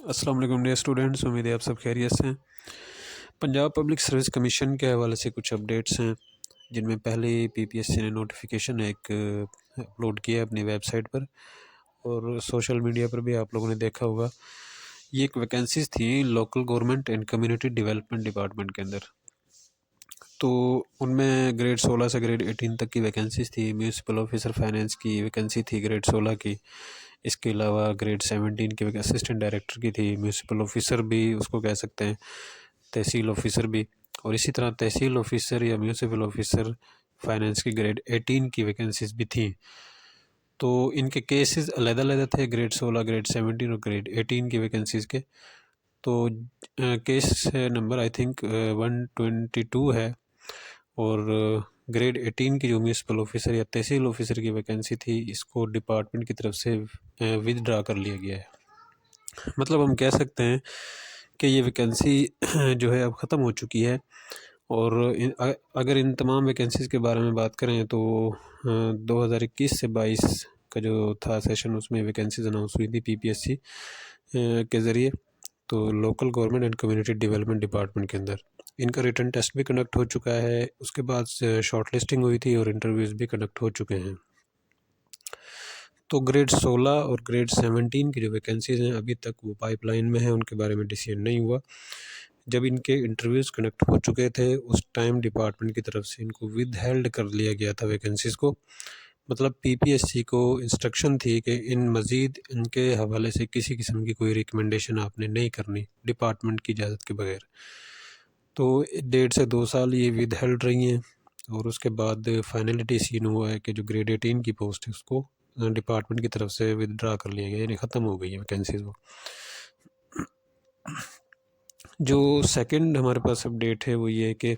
अस्सलाम वालेकुम dear students, उम्मीद है आप सब खैरियत से हैं। पंजाब पब्लिक सर्विस कमीशन के हवाले से कुछ अपडेट्स हैं, जिनमें पहले पीपीएससी ने नोटिफिकेशन एक अपलोड किया है अपनी वेबसाइट पर, और सोशल मीडिया पर भी आप लोगों ने देखा होगा। ये एक वैकेंसीज थी local government and community development department के अंदर। तो उनमें ग्रेड 16 से ग्रेड 18 तक की वैकेंसीज थी। म्यूनसिपल ऑफिसर फाइनेंस की वैकेंसी थी ग्रेड 16 की। इसके अलावा ग्रेड 17 की असिस्टेंट डायरेक्टर की थी। म्यूनसिपल ऑफिसर भी उसको कह सकते हैं, तहसील ऑफिसर भी, और इसी तरह तहसील ऑफिसर या म्यूनसिपल ऑफिसर फाइनेंस की ग्रेड 18 की वैकेंसीज भी थी। तो इनके केसेस अलग-अलग थे, ग्रेड 16, ग्रेड 17 और ग्रेड 18 की वैकेंसीज़ के। तो केस नंबर आई थिंक 122 है, और ग्रेड 18 की जो म्यूनसिपल ऑफिसर या तहसील ऑफिसर की वैकेंसी थी, इसको डिपार्टमेंट की तरफ से विदड्रा कर लिया गया है। मतलब हम कह सकते हैं कि ये वैकेंसी जो है अब ख़त्म हो चुकी है। और अगर इन तमाम वैकेंसीज़ के बारे में बात करें तो 2021 से 22 का जो था सेशन, उसमें वैकेंसीज अनाउंस हुई थी पीपीएससी के ज़रिए, तो local government and community development department के अंदर इनका रिटन टेस्ट भी कंडक्ट हो चुका है। उसके बाद शॉर्ट लिस्टिंग हुई थी और इंटरव्यूज़ भी कंडक्ट हो चुके हैं। तो ग्रेड 16 और ग्रेड 17 की जो वैकेंसीज़ हैं अभी तक वो पाइपलाइन में है, उनके बारे में डिसीजन नहीं हुआ। जब इनके इंटरव्यूज़ कंडक्ट हो चुके थे उस टाइम डिपार्टमेंट की तरफ से इनको विद हेल्ड कर लिया गया था वैकेंसीज़ को। मतलब पीपीएससी को इंस्ट्रक्शन थी कि इन मज़ीद इनके हवाले से किसी किस्म की कोई रिकमेंडेशन आपने नहीं करनी डिपार्टमेंट की इजाज़त के बगैर। तो 1.5 से 2 साल ये विद हेल्ड रही हैं, और उसके बाद फाइनली डिसीजन हुआ है कि जो ग्रेड 18 की पोस्ट है उसको डिपार्टमेंट की तरफ से विदड्रा कर लिया गया, यानी ख़त्म हो गई है वैकेंसीज़ वो। जो सेकंड हमारे पास अपडेट है वो ये है कि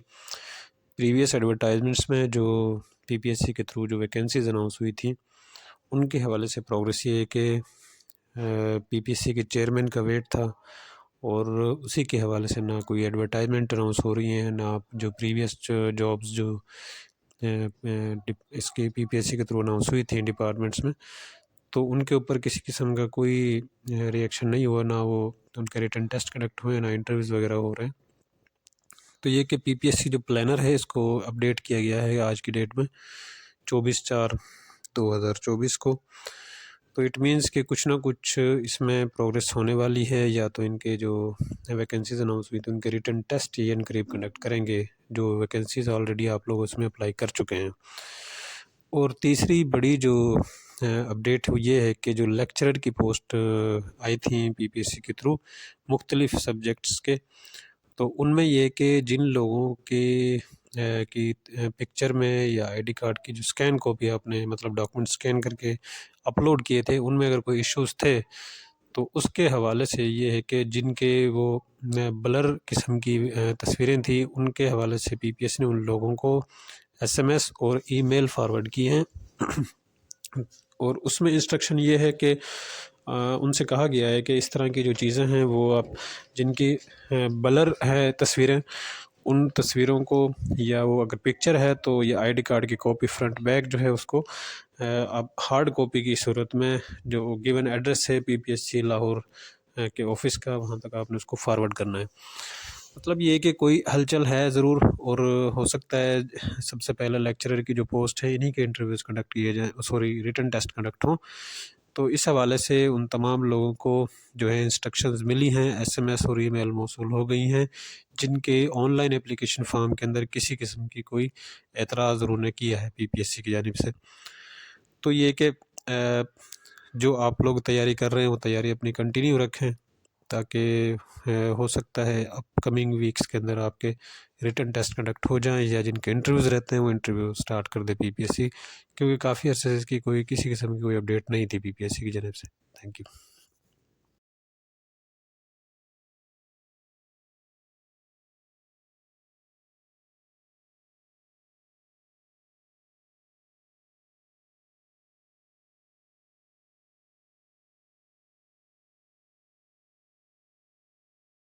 प्रीवियस एडवर्टाइजमेंट्स में जो पीपीएससी के थ्रू जो वैकेंसीज अनाउंस हुई थी, उनके हवाले से प्रोग्रेस ये है कि पीपीएससी के चेयरमैन का वेट था, और उसी के हवाले से ना कोई एडवर्टाइजमेंट अनाउंस हो रही हैं, ना जो प्रीवियस जॉब्स जो इसके पीपीएससी के थ्रू अनाउंस हुई थी डिपार्टमेंट्स में, तो उनके ऊपर किसी किस्म का कोई रिएक्शन नहीं हुआ, ना वो उनके रिटन टेस्ट कंडक्ट हुए, ना इंटरव्यूज़ वगैरह हो रहे हैं। तो ये कि पीपीएससी जो प्लानर है इसको अपडेट किया गया है आज की डेट में 24/4/2024 को। तो इट मीन्स कि कुछ ना कुछ इसमें प्रोग्रेस होने वाली है, या तो इनके जो वैकेंसीज अनाउंस हुई थी उनके रिटन टेस्ट ये करीब कंडक्ट करेंगे, जो वैकेंसीज ऑलरेडी आप लोग उसमें अप्लाई कर चुके हैं। और तीसरी बड़ी जो अपडेट ये है कि जो लेक्चरर की पोस्ट आई थी पीपीएससी के थ्रू मुख्तलिफ़ सब्जेक्ट्स के, तो उनमें ये कि जिन लोगों की पिक्चर में या आईडी कार्ड की जो स्कैन कॉपी आपने मतलब डॉक्यूमेंट स्कैन करके अपलोड किए थे, उनमें अगर कोई इश्यूज़ थे तो उसके हवाले से ये है कि जिनके वो ब्लर किस्म की तस्वीरें थी, उनके हवाले से पीपीएस ने उन लोगों को एसएमएस और ईमेल फॉरवर्ड किए हैं। और उसमें इंस्ट्रक्शन ये है कि उनसे कहा गया है कि इस तरह की जो चीज़ें हैं वो आप जिनकी ब्लर है तस्वीरें, उन तस्वीरों को, या वो अगर पिक्चर है तो ये आईडी कार्ड की कॉपी फ्रंट बैक जो है उसको आप हार्ड कॉपी की सूरत में जो गिवन एड्रेस है पीपीएससी लाहौर के ऑफिस का, वहाँ तक आपने उसको फॉरवर्ड करना है। मतलब ये कि कोई हलचल है ज़रूर, और हो सकता है सबसे पहले लेक्चरर की जो पोस्ट है इन्हीं के इंटरव्यूज़ कंडक्ट किए जाएँ, सॉरी रिटन टेस्ट कंडक्ट हों। तो इस हवाले से उन तमाम लोगों को जो है इंस्ट्रक्शंस मिली हैं, एसएमएस और ईमेल मौसूल हो गई हैं, जिनके ऑनलाइन एप्लीकेशन फॉर्म के अंदर किसी किस्म की कोई एतराज़ उन्होंने किया है पीपीएससी की जानिब से। तो ये कि जो आप लोग तैयारी कर रहे हैं वो तैयारी अपनी कंटिन्यू रखें, ताकि हो सकता है अपकमिंग वीक्स के अंदर आपके रिटन टेस्ट कंडक्ट हो जाएं, या जिनके इंटरव्यूज़ रहते हैं वो इंटरव्यू स्टार्ट कर दे पीपीएससी, क्योंकि काफ़ी अर्से से इसकी कोई किसी किस्म की कोई अपडेट नहीं थी पीपीएससी की जानिब से। Thank you.